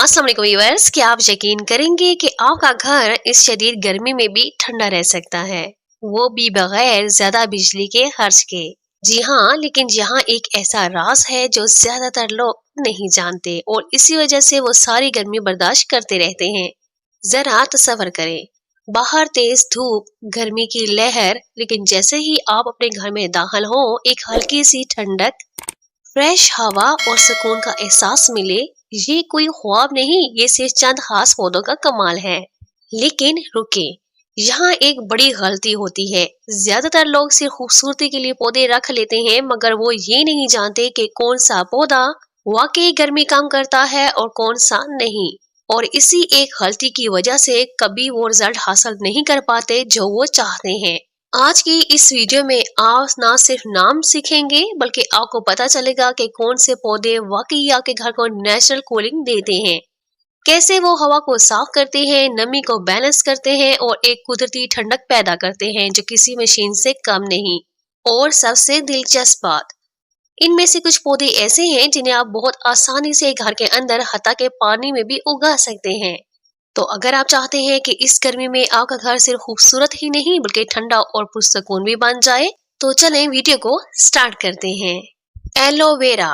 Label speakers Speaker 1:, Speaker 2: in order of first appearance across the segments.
Speaker 1: अस्सलाम वालेकुम व्यूअर्स, क्या आप यकीन करेंगे कि आपका घर इस शदीद गर्मी में भी ठंडा रह सकता है, वो भी बगैर ज्यादा बिजली के खर्च के। जी हाँ, लेकिन यहाँ एक ऐसा राज है जो ज्यादातर लोग नहीं जानते और इसी वजह से वो सारी गर्मी बर्दाश्त करते रहते हैं। जरा तसव्वुर करें, बाहर तेज धूप, गर्मी की लहर, लेकिन जैसे ही आप अपने घर में दाखिल हो, एक हल्की सी ठंडक, फ्रेश हवा और सुकून का एहसास मिले। ये कोई ख्वाब नहीं, ये सिर्फ चंद खास पौधों का कमाल है। लेकिन रुके, यहाँ एक बड़ी गलती होती है। ज्यादातर लोग सिर्फ खूबसूरती के लिए पौधे रख लेते हैं, मगर वो ये नहीं जानते कि कौन सा पौधा वाकई गर्मी कम करता है और कौन सा नहीं। और इसी एक गलती की वजह से कभी वो रिजल्ट हासिल नहीं कर पाते जो वो चाहते हैं। आज की इस वीडियो में आप ना सिर्फ नाम सीखेंगे, बल्कि आपको पता चलेगा कि कौन से पौधे वाकई आपके घर को नेचुरल कूलिंग देते हैं, कैसे वो हवा को साफ करते हैं, नमी को बैलेंस करते हैं और एक कुदरती ठंडक पैदा करते हैं जो किसी मशीन से कम नहीं। और सबसे दिलचस्प बात, इनमें से कुछ पौधे ऐसे हैं जिन्हें आप बहुत आसानी से घर के अंदर हता के पानी में भी उगा सकते हैं। तो अगर आप चाहते हैं कि इस गर्मी में आपका घर सिर्फ खूबसूरत ही नहीं बल्कि ठंडा और पुरसकून भी बन जाए, तो चलें वीडियो को स्टार्ट करते हैं। एलोवेरा,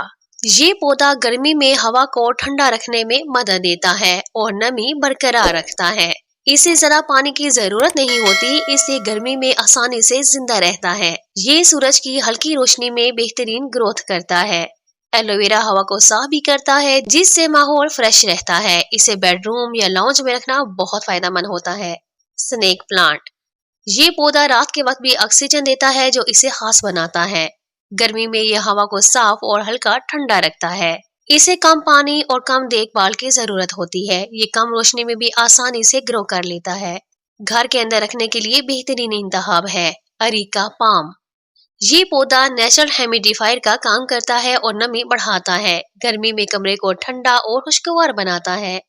Speaker 1: ये पौधा गर्मी में हवा को ठंडा रखने में मदद देता है और नमी बरकरार रखता है। इसे जरा पानी की जरूरत नहीं होती, इसलिए गर्मी में आसानी से जिंदा रहता है। ये सूरज की हल्की रोशनी में बेहतरीन ग्रोथ करता है। एलोवेरा हवा को साफ भी करता है, जिससे माहौल फ्रेश रहता है। इसे बेडरूम या लाउंज में रखना बहुत फायदेमंद होता है। स्नेक प्लांट, ये पौधा रात के वक्त भी ऑक्सीजन देता है जो इसे खास बनाता है। गर्मी में यह हवा को साफ और हल्का ठंडा रखता है। इसे कम पानी और कम देखभाल की जरूरत होती है। ये कम रोशनी में भी आसानी से ग्रो कर लेता है। घर के अंदर रखने के लिए बेहतरीन इंतखाब है। अरीका पाम, ये पौधा नेचुरल ह्यूमिडिफायर का काम करता है और नमी बढ़ाता है। गर्मी में कमरे को ठंडा और खुशगवार बनाता है।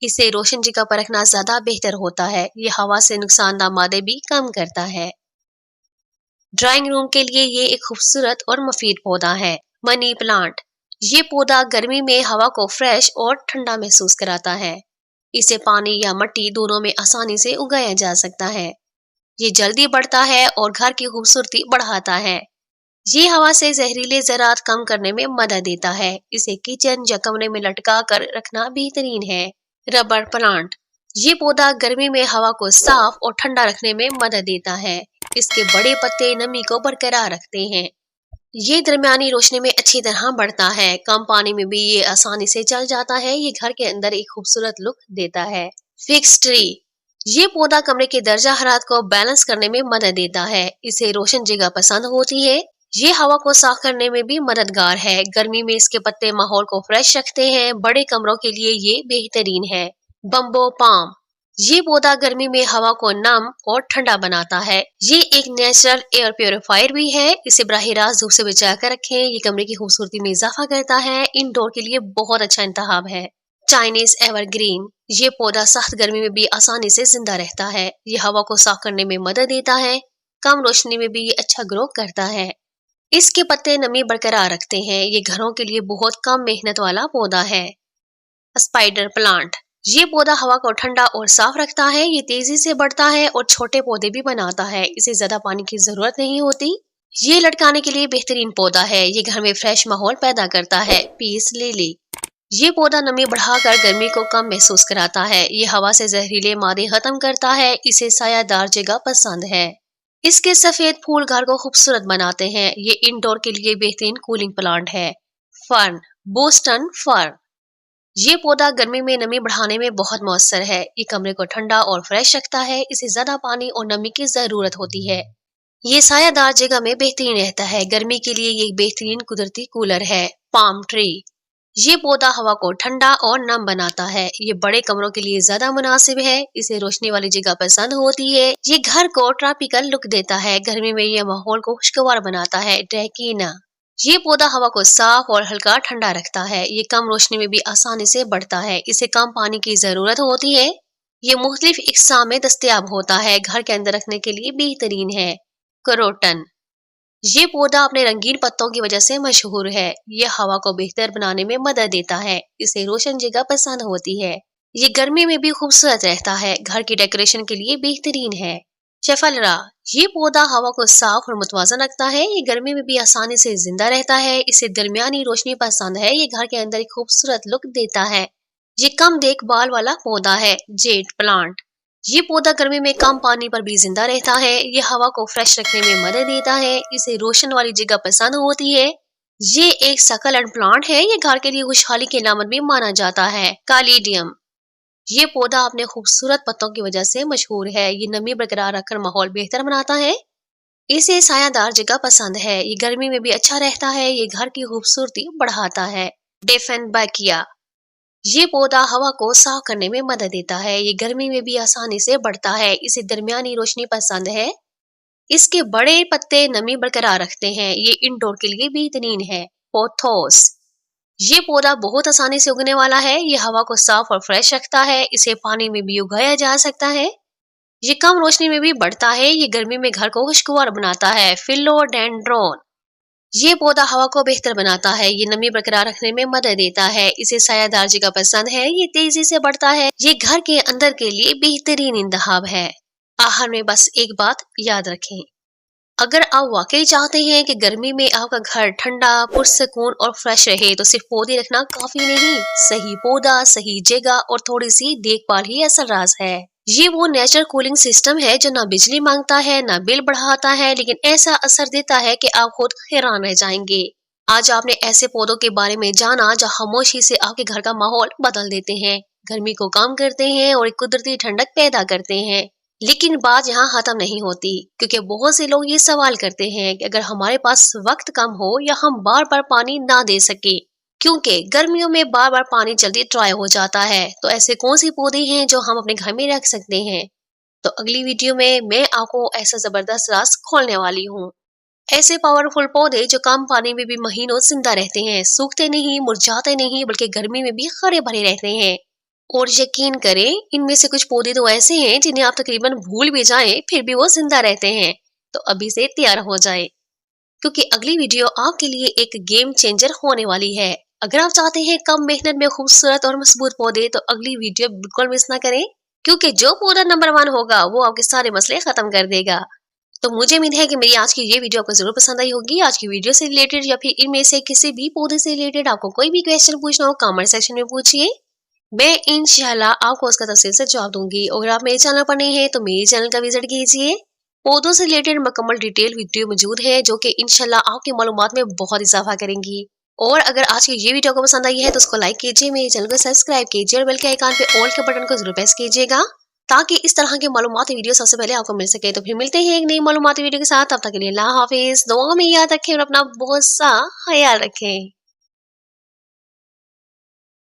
Speaker 1: इसे रोशन जगह पर रखना ज्यादा बेहतर होता है। ये हवा से नुकसानदार मादे भी कम करता है। ड्राइंग रूम के लिए ये एक खूबसूरत और मुफीद पौधा है। मनी प्लांट, ये पौधा गर्मी में हवा को फ्रेश और ठंडा महसूस कराता है। इसे पानी या मिट्टी दोनों में आसानी से उगाया जा सकता है। ये जल्दी बढ़ता है और घर की खूबसूरती बढ़ाता है। ये हवा से जहरीले ज़रात कम करने में मदद देता है। इसे किचन या कमरे में लटका कर रखना बेहतरीन है। रबर प्लांट, ये पौधा गर्मी में हवा को साफ और ठंडा रखने में मदद देता है। इसके बड़े पत्ते नमी को बरकरार रखते हैं। ये दरमियानी रोशनी में अच्छी तरह बढ़ता है। कम पानी में भी ये आसानी से चल जाता है। ये घर के अंदर एक खूबसूरत लुक देता है। फिक्स ट्री, ये पौधा कमरे के दर्जा हरारत को बैलेंस करने में मदद देता है। इसे रोशन जगह पसंद होती है। ये हवा को साफ करने में भी मददगार है। गर्मी में इसके पत्ते माहौल को फ्रेश रखते हैं। बड़े कमरों के लिए ये बेहतरीन है। बम्बो पाम, ये पौधा गर्मी में हवा को नम और ठंडा बनाता है। ये एक नेचुरल एयर प्योरीफायर भी है। इसे बराह रास्त धूप से बचा कर रखें। ये कमरे की खूबसूरती में इजाफा करता है। इंडोर के लिए बहुत अच्छा इंतखाब है। चाइनीज एवरग्रीन, ये पौधा सख्त गर्मी में भी आसानी से जिंदा रहता है। ये हवा को साफ करने में मदद देता है। कम रोशनी में भी ये अच्छा ग्रो करता है। इसके पत्ते नमी बरकरार रखते हैं। ये घरों के लिए बहुत कम मेहनत वाला पौधा है। स्पाइडर प्लांट, ये पौधा हवा को ठंडा और साफ रखता है। ये तेजी से बढ़ता है और छोटे पौधे भी बनाता है। इसे ज्यादा पानी की जरूरत नहीं होती। ये लटकाने के लिए बेहतरीन पौधा है। ये घर में फ्रेश माहौल पैदा करता है। पीस लिली, ये पौधा नमी बढ़ाकर गर्मी को कम महसूस कराता है। ये हवा से जहरीले मादे खत्म करता है। इसे सायादार जगह पसंद है। इसके सफेद फूल घर को खूबसूरत बनाते हैं। ये इंडोर के लिए बेहतरीन कूलिंग प्लांट है। फर्न, बोस्टन फर्न, ये पौधा गर्मी में नमी बढ़ाने में बहुत मौसर है। ये कमरे को ठंडा और फ्रेश रखता है। इसे ज्यादा पानी और नमी की जरूरत होती है। ये सायादार जगह में बेहतरीन रहता है। गर्मी के लिए ये बेहतरीन कुदरती कूलर है। पाम ट्री, ये पौधा हवा को ठंडा और नम बनाता है। ये बड़े कमरों के लिए ज्यादा मुनासिब है। इसे रोशनी वाली जगह पसंद होती है। ये घर को ट्रॉपिकल लुक देता है। गर्मी में ये माहौल को खुशगवार बनाता है। ड्रैकीना, ये पौधा हवा को साफ और हल्का ठंडा रखता है। ये कम रोशनी में भी आसानी से बढ़ता है। इसे कम पानी की जरूरत होती है। ये मुख्तलिफ इक़साम में दस्तयाब होता है। घर के अंदर रखने के लिए बेहतरीन है। करोटन, ये पौधा अपने रंगीन पत्तों की वजह से मशहूर है। ये हवा को बेहतर बनाने में मदद देता है। इसे रोशन जगह पसंद होती है। ये गर्मी में भी खूबसूरत रहता है। घर की डेकोरेशन के लिए बेहतरीन है। शेफलरा, ये पौधा हवा को साफ और मुतवाजन रखता है। ये गर्मी में भी आसानी से जिंदा रहता है। इसे दरमियानी रोशनी पसंद है। ये घर के अंदर एक खूबसूरत लुक देता है। ये कम देखभाल वाला पौधा है। जेट प्लांट, ये पौधा गर्मी में कम पानी पर भी जिंदा रहता है। ये हवा को फ्रेश रखने में मदद देता है। इसे रोशन वाली जगह पसंद होती है। ये एक सकलेंट प्लांट है। ये घर के लिए खुशहाली की अलामत भी माना जाता है। कालीडियम, ये पौधा अपने खूबसूरत पत्तों की वजह से मशहूर है। ये नमी बरकरार रखकर माहौल बेहतर बनाता है। इसे सायादार जगह पसंद है। ये गर्मी में भी अच्छा रहता है। ये घर की खूबसूरती बढ़ाता है। डेफेनबैकिया, ये पौधा हवा को साफ करने में मदद देता है। ये गर्मी में भी आसानी से बढ़ता है। इसे दरमियानी रोशनी पसंद है। इसके बड़े पत्ते नमी बरकरार रखते हैं। ये इंडोर के लिए बेहतरीन है। पोथोस, ये पौधा बहुत आसानी से उगने वाला है। ये हवा को साफ और फ्रेश रखता है। इसे पानी में भी उगाया जा सकता है। ये कम रोशनी में भी बढ़ता है। ये गर्मी में घर को खुशगवार बनाता है। फिलोडेंड्रोन, ये पौधा हवा को बेहतर बनाता है। ये नमी बरकरार रखने में मदद देता है। इसे सायादार जगह पसंद है। ये तेजी से बढ़ता है। ये घर के अंदर के लिए बेहतरीन इंतखाब है। आखिर में बस एक बात याद रखें, अगर आप वाकई चाहते हैं कि गर्मी में आपका घर ठंडा, पुरसकून और फ्रेश रहे तो सिर्फ पौधे रखना काफी नहीं, सही पौधा, सही जगह और थोड़ी सी देखभाल ही असल राज है। ये वो नेचुरल कूलिंग सिस्टम है जो ना बिजली मांगता है, ना बिल बढ़ाता है, लेकिन ऐसा असर देता है कि आप खुद हैरान रह जाएंगे। आज आपने ऐसे पौधों के बारे में जाना जो खामोशी से आपके घर का माहौल बदल देते हैं, गर्मी को कम करते हैं और एक कुदरती ठंडक पैदा करते हैं। लेकिन बात यहाँ खत्म नहीं होती, क्योंकि बहुत से लोग ये सवाल करते हैं कि अगर हमारे पास वक्त कम हो या हम बार बार पानी ना दे सके, क्योंकि गर्मियों में बार बार पानी जल्दी ड्राई हो जाता है, तो ऐसे कौन से पौधे हैं जो हम अपने घर में रख सकते हैं। तो अगली वीडियो में मैं आपको ऐसा जबरदस्त राज खोलने वाली हूँ। ऐसे पावरफुल पौधे जो कम पानी में भी महीनों जिंदा रहते हैं, सूखते नहीं, मुरझाते नहीं, बल्कि गर्मी में भी हरे भरे रहते हैं। और यकीन करें, इनमें से कुछ पौधे तो ऐसे हैं जिन्हें आप तकरीबन भूल भी जाएं फिर भी वो जिंदा रहते हैं। तो अभी से तैयार हो जाए, क्योंकि अगली वीडियो आपके लिए एक गेम चेंजर होने वाली है। अगर आप चाहते हैं कम मेहनत में खूबसूरत और मजबूत पौधे, तो अगली वीडियो बिल्कुल मिस ना करें, क्योंकि जो पौधा नंबर 1 होगा वो आपके सारे मसले खत्म कर देगा। तो मुझे उम्मीद है कि मेरी आज की ये वीडियो आपको जरूर पसंद आई होगी। आज की वीडियो से रिलेटेड या फिर इनमें से किसी भी पौधे से रिलेटेड आपको कोई भी क्वेश्चन पूछना हो, कमेंट सेक्शन में पूछिए, मैं इंशाल्लाह आपको उसका तफसील से जवाब दूंगी। और अगर आप मेरे चैनल पर नहीं है तो मेरे चैनल का विजिट कीजिए। पौधों से रिलेटेड मुकम्मल डिटेल वीडियो मौजूद है जो कि इंशाल्लाह आपकी मालूमात में बहुत इजाफा करेंगी। और अगर आज की ये वीडियो को पसंद आई है तो उसको लाइक कीजिए, मेरे चैनल को सब्सक्राइब कीजिए और बेल के आइकन पे ऑल के बटन को जरूर प्रेस कीजिएगा, ताकि इस तरह के मालूमाती वीडियो सबसे पहले आपको मिल सके। तो फिर मिलते हैं एक नई मालूमाती वीडियो के साथ। तब तक के लिए अल्लाह हाफिज। दुआ में याद रखें और अपना बहुत सा ख्याल रखें।